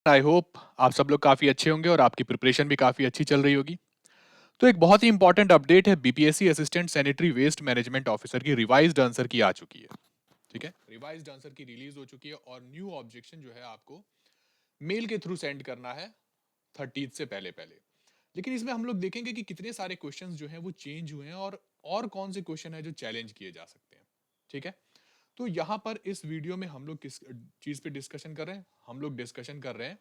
I hope आप सब लोग काफ़ी अच्छे होंगे और आपकी प्रिपरेशन भी काफ़ी अच्छी चल रही होगी। तो एक बहुत ही इंपॉर्टेंट अपडेट है, BPSC assistant sanitary waste management officer की रिवाइज्ड आंसर की आ चुकी है। ठीक है, रिवाइज्ड आंसर की रिलीज हो चुकी है और न्यू ऑब्जेक्शन जो है आपको मेल के थ्रू सेंड करना है 30 से पहले पहले। लेकिन इसमें हम लोग देखेंगे कि कितने सारे क्वेश्चंस जो हैं वो चेंज हुए हैं और कौन से क्वेश्चन है जो चैलेंज किए जा सकते हैं। ठीक है, तो यहाँ पर इस वीडियो में हम लोग किस चीज पे डिस्कशन कर रहे हैं? हम लोग डिस्कशन कर रहे हैं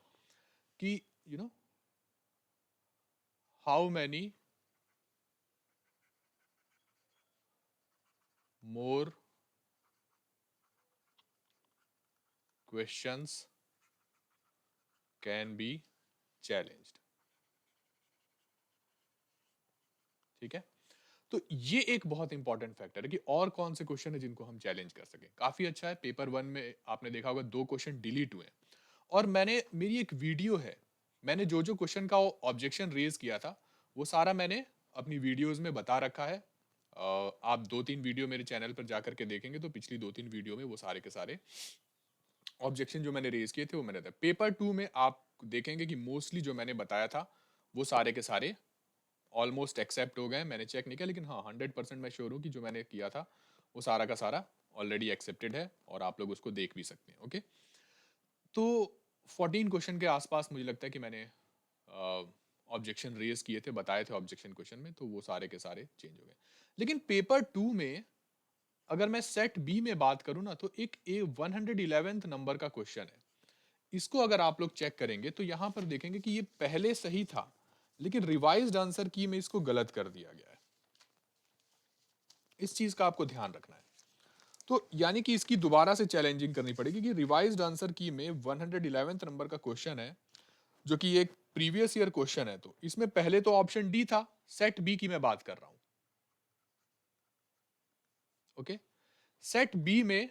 कि you know how many more questions can be challenged। ठीक है, तो ये एक बहुत इंपॉर्टेंट फैक्टर है कि और कौन से क्वेश्चन है जिनको हम चैलेंज कर सकें। काफी अच्छा है, पेपर वन में आपने देखा होगा 2 क्वेश्चन डिलीट हुए हैं और मैंने मेरी एक वीडियो है, मैंने जो जो क्वेश्चन का ऑब्जेक्शन रेज किया था वो सारा मैंने अपनी वीडियोस में बता रखा है। आप 2-3 वीडियो मेरे चैनल पर जाकर के देखेंगे तो पिछली 2-3 वीडियो में वो सारे के सारे ऑब्जेक्शन जो मैंने रेज किए थे वो मैंने था। पेपर टू में आप देखेंगे कि मोस्टली जो मैंने बताया था वो सारे के सारे ऑलमोस्ट एक्सेप्ट हो गए। मैंने चेक नहीं किया लेकिन हाँ 100% मैं श्योर हूँ कि जो मैंने किया था वो सारा का सारा ऑलरेडी एक्सेप्टेड है और आप लोग उसको देख भी सकते हैं। ओके, तो 14 क्वेश्चन के आसपास मुझे लगता है कि मैंने ऑब्जेक्शन रेज किए थे, बताए थे ऑब्जेक्शन क्वेश्चन में, तो वो सारे के सारे चेंज हो गए। लेकिन पेपर टू में अगर मैं सेट बी में बात करूं ना तो एक 111th नंबर का क्वेश्चन है। इसको अगर आप लोग चेक करेंगे तो यहां पर देखेंगे कि ये पहले सही था लेकिन रिवाइज्ड आंसर की में इसको गलत कर दिया गया है। इस चीज का आपको ध्यान रखना है। तो यानी कि इसकी दोबारा से चैलेंजिंग करनी पड़ेगी कि रिवाइज्ड आंसर की में 111th नंबर का क्वेश्चन है जो कि एक प्रीवियस ईयर क्वेश्चन है। तो इसमें पहले तो ऑप्शन डी था, सेट बी की मैं बात कर रहा हूं। ओके, सेट बी में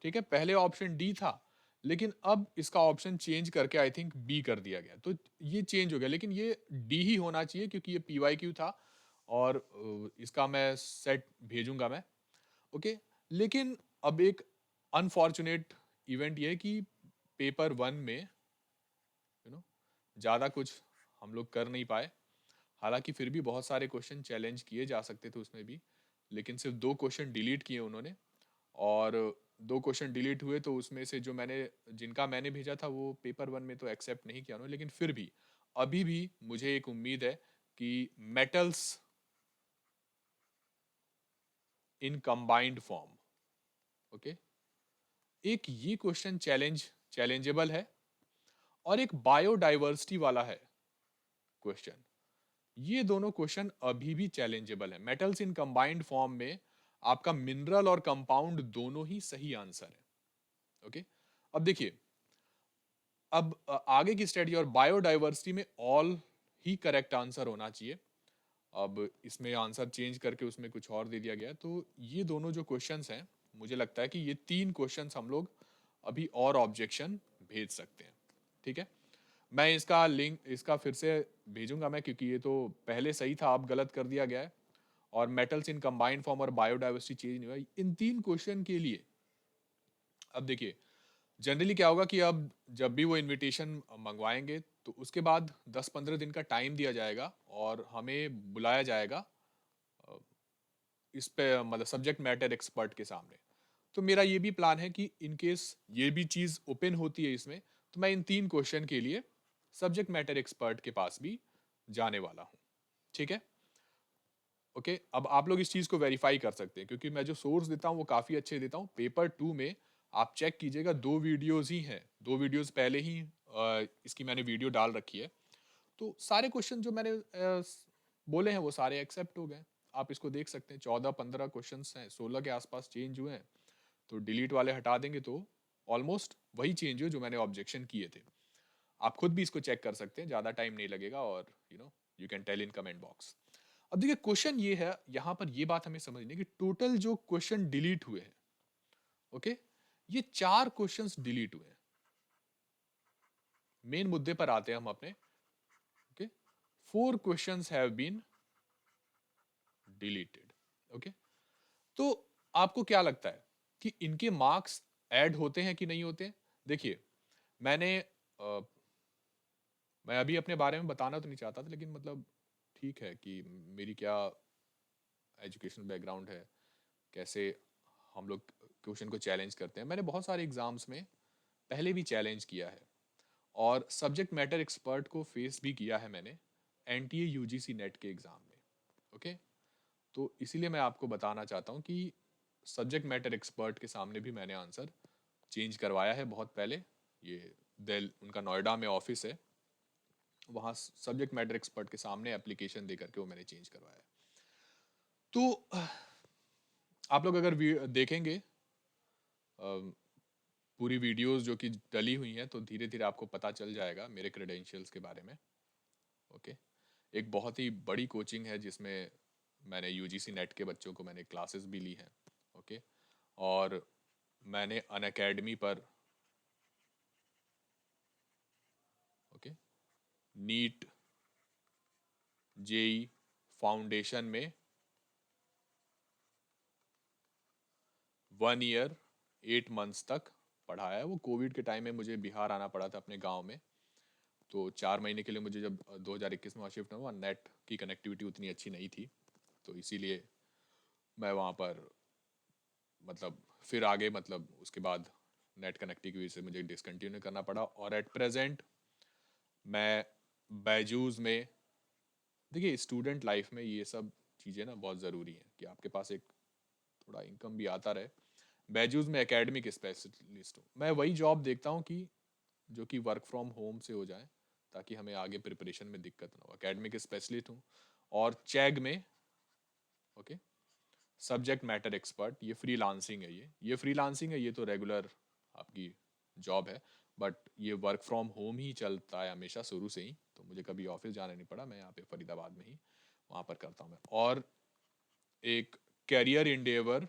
ठीक है पहले ऑप्शन डी था लेकिन अब इसका ऑप्शन चेंज करके आई थिंक बी कर दिया गया, तो ये चेंज हो गया। लेकिन ये डी ही होना चाहिए क्योंकि ये पीवाई क्यू था और इसका मैं सेट भेजूंगा मैं। ओके, लेकिन अब एक अनफॉर्चुनेट इवेंट ये है कि पेपर वन में ज़्यादा कुछ हम लोग कर नहीं पाए। हालांकि फिर भी बहुत सारे क्वेश्चन चैलेंज किए जा सकते थे उसमें भी, लेकिन सिर्फ 2 क्वेश्चन डिलीट किए उन्होंने। और 2 क्वेश्चन डिलीट हुए तो उसमें से जो मैंने जिनका मैंने भेजा था वो पेपर वन में तो एक्सेप्ट नहीं किया उन्होंने। लेकिन फिर भी अभी भी मुझे एक उम्मीद है कि metals in combined form, okay, एक ये क्वेश्चन चैलेंजेबल है और एक बायोडाइवर्सिटी वाला है क्वेश्चन। ये दोनों क्वेश्चन अभी भी चैलेंजेबल है। मेटल्स इन कंबाइंड फॉर्म में आपका मिनरल और कंपाउंड दोनों ही सही आंसर है। ओके, अब देखिए, अब आगे की स्टडी और बायोडाइवर्सिटी में ऑल ही करेक्ट आंसर होना चाहिए। अब इसमें आंसर चेंज करके उसमें कुछ और दे दिया गया। तो ये दोनों जो क्वेश्चंस हैं मुझे लगता है कि ये 3 क्वेश्चंस हम लोग अभी और ऑब्जेक्शन भेज सकते हैं। ठीक है, मैं इसका लिंक इसका फिर से भेजूंगा मैं, क्योंकि ये तो पहले सही था अब गलत कर दिया गया है। और मेटल्स इन कंबाइंड फॉर्म और बायोडाइवर्सिटी चेंज नहीं हुआ इन 3 क्वेश्चन के लिए। अब देखिए, जनरली क्या होगा कि अब जब भी वो इनविटेशन मंगवाएंगे तो उसके बाद 10-15 दिन का टाइम दिया जाएगा और हमें बुलाया जाएगा अ, इस पे मतलब सब्जेक्ट मैटर एक्सपर्ट के सामने। तो मेरा ये भी प्लान है कि इन केस ये भी चीज ओपन होती है इसमें, तो मैं इन 3 क्वेश्चन के लिए सब्जेक्ट मैटर एक्सपर्ट के पास भी जाने वाला हूँ। ठीक है, ओके, अब आप लोग इस चीज को वेरीफाई कर सकते हैं क्योंकि मैं जो सोर्स देता हूँ वो काफी अच्छे देता हूँ। पेपर टू में आप चेक कीजिएगा 2 वीडियोस ही हैं, 2 वीडियोस पहले ही इसकी मैंने वीडियो डाल रखी है। तो सारे क्वेश्चन जो मैंने बोले हैं वो सारे एक्सेप्ट हो गए। आप इसको देख सकते हैं, 14-15 क्वेश्चन हैं, 16 के आसपास चेंज हुए हैं। तो डिलीट वाले हटा देंगे तो ऑलमोस्ट वही चेंज हुए जो मैंने ऑब्जेक्शन किए थे। आप खुद भी इसको चेक कर सकते हैं, ज़्यादा टाइम नहीं लगेगा और you can tell in comment box. अब देखिए, क्वेश्चन ये है, यहां पर ये बात हमें समझनी है कि टोटल जो क्वेश्चन डिलीट हुए हैं, ओके, ये 4 क्वेश्चंस डिलीट हुए हैं। मेन मुद्दे पर आते हैं हम अपने। Okay, 4 questions have been deleted. Okay, तो आपको क्या लगता है कि इनके मार्क्स ऐड होते हैं कि नहीं होते? देखिए, मैंने मैं अभी अपने बारे में बताना तो नहीं चाहता था, लेकिन मतलब ठीक है कि मेरी क्या एजुकेशनल बैकग्राउंड है, कैसे हम लोग क्वेश्चन को चैलेंज करते हैं। मैंने बहुत सारे एग्जाम्स में पहले भी चैलेंज किया है और सब्जेक्ट मैटर एक्सपर्ट को फेस भी किया है मैंने एनटीए यूजीसी नेट के एग्ज़ाम में। ओके, तो इसीलिए मैं आपको बताना चाहता हूँ कि सब्जेक्ट मैटर एक्सपर्ट के सामने भी मैंने आंसर चेंज करवाया है बहुत पहले। ये दिल उनका नोएडा में ऑफिस है, वहाँ सब्जेक्ट मैटर एक्सपर्ट के सामने एप्लीकेशन दे करके वो मैंने चेंज करवाया है। तो आप लोग अगर देखेंगे पूरी वीडियोस जो कि डली हुई हैं, तो धीरे धीरे आपको पता चल जाएगा मेरे क्रेडेंशियल्स के बारे में। ओके, एक बहुत ही बड़ी कोचिंग है जिसमें मैंने यूजीसी नेट के बच्चों को मैंने क्लासेस भी ली हैं। ओके, और मैंने अनअकैडमी पर ओके नीट जेई फाउंडेशन में 1 ईयर 8 मंथ्स तक पढ़ाया है। वो कोविड के टाइम में मुझे बिहार आना पड़ा था अपने गांव में, तो 4 महीने के लिए मुझे जब 2021 में वहाँ शिफ्ट हुआ, नेट की कनेक्टिविटी उतनी अच्छी नहीं थी, तो इसीलिए मैं वहाँ पर मतलब फिर आगे मतलब उसके बाद नेट कनेक्टिविटी की वजह से मुझे डिसकंटिन्यू करना पड़ा। और एट प्रेजेंट मैं बैजूज़ में, देखिए स्टूडेंट लाइफ में ये सब चीज़ें ना बहुत ज़रूरी हैं कि आपके पास एक थोड़ा इनकम भी आता रहे। बैजूज़ में एकेडमिक स्पेशलिस्ट हूँ। मैं वही जॉब देखता हूँ कि जो कि वर्क फ्रॉम होम से हो जाए, ताकि हमें आगे प्रिपरेशन में दिक्कत ना हो। एकेडमिक स्पेशलिस्ट हूँ और चैग में ओके सब्जेक्ट मैटर एक्सपर्ट। ये फ्रीलांसिंग है, ये फ्रीलांसिंग है, ये तो रेगुलर आपकी जॉब है, बट ये वर्क फ्रॉम होम ही चलता है हमेशा शुरू से ही, तो मुझे कभी ऑफिस जाना नहीं पड़ा। मैं यहाँ पे फरीदाबाद में ही वहाँ पर करता हूँ मैं। और एक कैरियर इंडेवर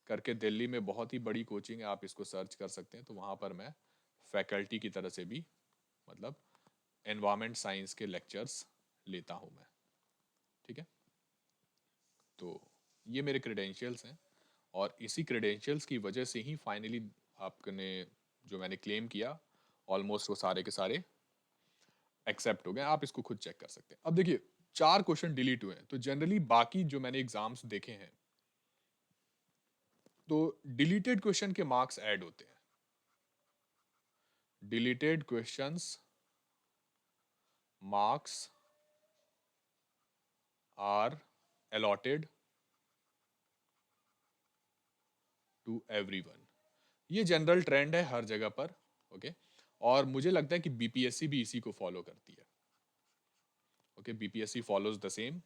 करके दिल्ली में बहुत ही बड़ी कोचिंग है, आप इसको सर्च कर सकते हैं, तो वहाँ पर मैं फैकल्टी की तरह से भी मतलब एनवायरमेंट साइंस के लेक्चर्स लेता हूँ मैं। ठीक है, तो ये मेरे क्रेडेंशियल्स हैं और इसी क्रेडेंशियल्स की वजह से ही फाइनली आपने जो मैंने क्लेम किया ऑलमोस्ट वो सारे के सारे एक्सेप्ट हो गए। आप इसको खुद चेक कर सकते हैं। अब देखिए 4 क्वेश्चन डिलीट हुए हैं, तो जनरली बाकी जो मैंने एग्जाम्स देखे हैं तो डिलीटेड क्वेश्चन के मार्क्स ऐड होते हैं। Deleted questions marks are allotted to everyone. ये जनरल ट्रेंड है हर जगह पर। ओके, और मुझे लगता है कि बीपीएससी भी इसी को फॉलो करती है। Okay, BPSC follows the same.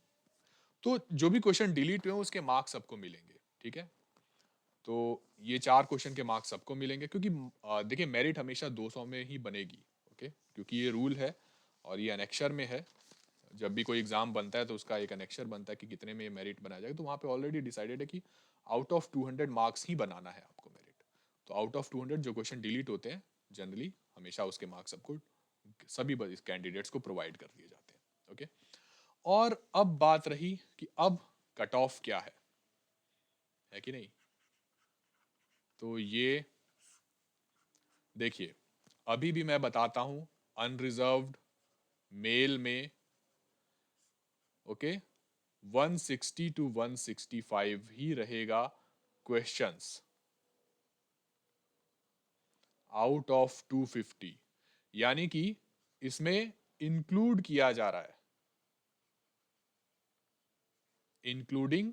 तो जो भी क्वेश्चन डिलीट हुए उसके मार्क्स सबको मिलेंगे। ठीक है, तो ये 4 क्वेश्चन के मार्क्स सबको मिलेंगे, क्योंकि देखिए मेरिट हमेशा 200 में ही बनेगी। ओके, क्योंकि ये रूल है और ये अनेक्शर में है। जब भी कोई एग्जाम बनता है तो उसका एक अनेक्शर बनता है कि कितने में मेरिट बना जाएगा, तो वहाँ पे ऑलरेडी डिसाइडेड है कि आउट ऑफ 200 मार्क्स ही बनाना है आपको मेरिट। तो आउट ऑफ 200 जो क्वेश्चन डिलीट होते हैं जनरली हमेशा उसके मार्क्स सबको सभी कैंडिडेट्स को प्रोवाइड कर दिए जाते हैं। ओके, और अब बात रही कि अब कट ऑफ क्या है कि नहीं। तो ये देखिए अभी भी मैं बताता हूं, अनरिजर्व्ड मेल में ओके 160 टू 165 ही रहेगा क्वेश्चंस आउट ऑफ 250, यानी कि इसमें इंक्लूड किया जा रहा है, इंक्लूडिंग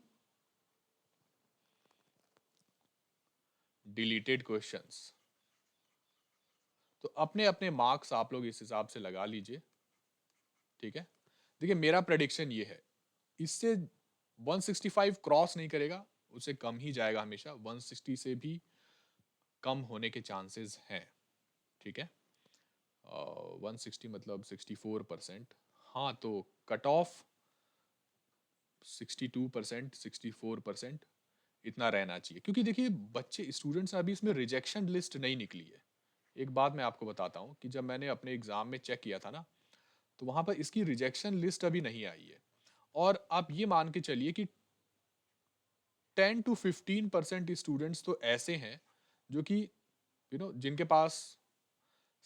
डिलीटेड क्वेश्चंस। तो अपने अपने मार्क्स आप लोग इस हिसाब से लगा लीजिए। ठीक है, देखिए मेरा प्रेडिक्शन ये है, इससे 165 क्रॉस नहीं करेगा, उससे कम ही जाएगा हमेशा। 160 से भी कम होने के चांसेस हैं। ठीक है, 160 मतलब 64%। हाँ, तो कट ऑफ 62%, 64% इतना रहना चाहिए, क्योंकि देखिए बच्चे स्टूडेंट्स अभी इसमें रिजेक्शन लिस्ट नहीं निकली है। एक बात मैं आपको बताता हूँ कि जब मैंने अपने एग्जाम में चेक किया था ना, तो वहां पर इसकी रिजेक्शन लिस्ट अभी नहीं आई है। और आप ये मान के चलिए कि 10 to 15% स्टूडेंट्स तो ऐसे हैं जो कि जिनके पास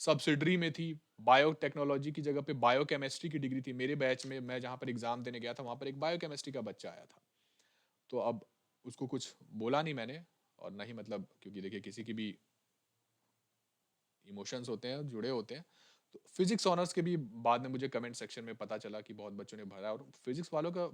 सब्सिडरी में थी, बायोटेक्नोलॉजी की जगह पे बायोकेमिस्ट्री की डिग्री थी। मेरे बैच में मैं जहाँ पर एग्जाम देने गया था वहाँ पर एक बायोकेमिस्ट्री का बच्चा आया था। तो अब उसको कुछ बोला नहीं मैंने, और ना ही मतलब, क्योंकि देखिए किसी की भी इमोशंस होते हैं, जुड़े होते हैं। तो फिजिक्स ऑनर्स के भी बाद में मुझे कमेंट सेक्शन में पता चला कि बहुत बच्चों ने भरा, और फिजिक्स वालों का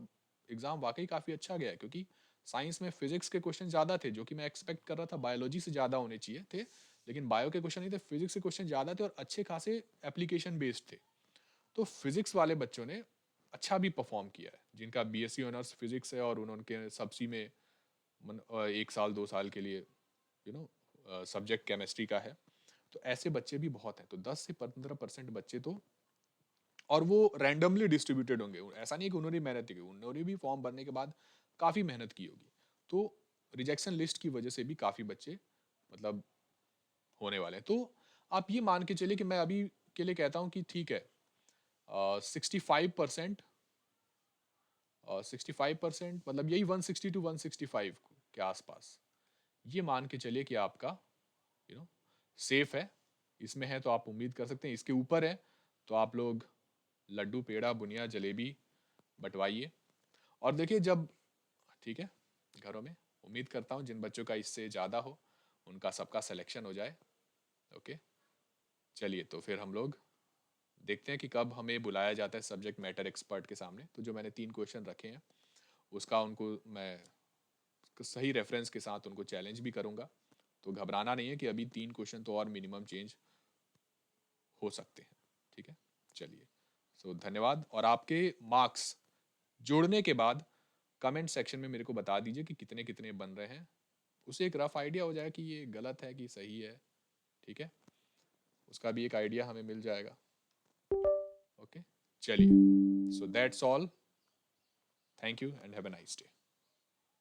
एग्जाम वाकई काफ़ी अच्छा गया है, क्योंकि साइंस में फिजिक्स के क्वेश्चन ज़्यादा थे, जो कि मैं एक्सपेक्ट कर रहा था बायोलॉजी से ज़्यादा होने चाहिए थे, लेकिन बायो के क्वेश्चन नहीं थे, फिजिक्स के क्वेश्चन ज़्यादा थे और अच्छे खासे एप्लीकेशन बेस्ड थे। तो फिजिक्स वाले बच्चों ने अच्छा भी परफॉर्म किया है, जिनका बीएससी ऑनर्स फिजिक्स है और उनके सब्सी में 1 साल 2 साल के लिए सब्जेक्ट केमिस्ट्री का है। तो ऐसे बच्चे भी बहुत हैं। तो 10 से 15% बच्चे तो, और वो रैंडमली डिस्ट्रीब्यूटेड होंगे, ऐसा नहीं कि उन्होंने मेहनत की, उन्होंने भी फॉर्म भरने के बाद काफ़ी मेहनत की होगी। तो रिजेक्शन लिस्ट की वजह से भी काफ़ी बच्चे मतलब होने वाले हैं। तो आप ये मान के चलिए कि मैं अभी के लिए कहता हूँ कि ठीक है, 65%, 65% मतलब यही 160 to 165 के आसपास, ये मान के चलिए कि आपका सेफ है। इसमें है तो आप उम्मीद कर सकते हैं, इसके ऊपर है तो आप लोग लड्डू पेड़ा बुनिया जलेबी बंटवाइए। और देखिए जब, ठीक है, घरों में उम्मीद करता हूँ जिन बच्चों का इससे ज़्यादा हो उनका सबका सिलेक्शन हो जाए। ओके, चलिए तो फिर हम लोग देखते हैं कि कब हमें बुलाया जाता है सब्जेक्ट मैटर एक्सपर्ट के सामने। तो जो मैंने 3 क्वेश्चन रखे हैं उसका उनको मैं सही रेफरेंस के साथ उनको चैलेंज भी करूँगा। तो घबराना नहीं है कि अभी 3 क्वेश्चन तो और मिनिमम चेंज हो सकते हैं। ठीक है, चलिए, सो धन्यवाद। और आपके मार्क्स जोड़ने के बाद कमेंट सेक्शन में मेरे को बता दीजिए कि कितने कितने बन रहे हैं, उसे एक रफ आइडिया हो जाए कि ये गलत है कि सही है। ठीक है, उसका भी एक आइडिया हमें मिल जाएगा। ओके, चलिए, so that's all, thank you and have a nice day.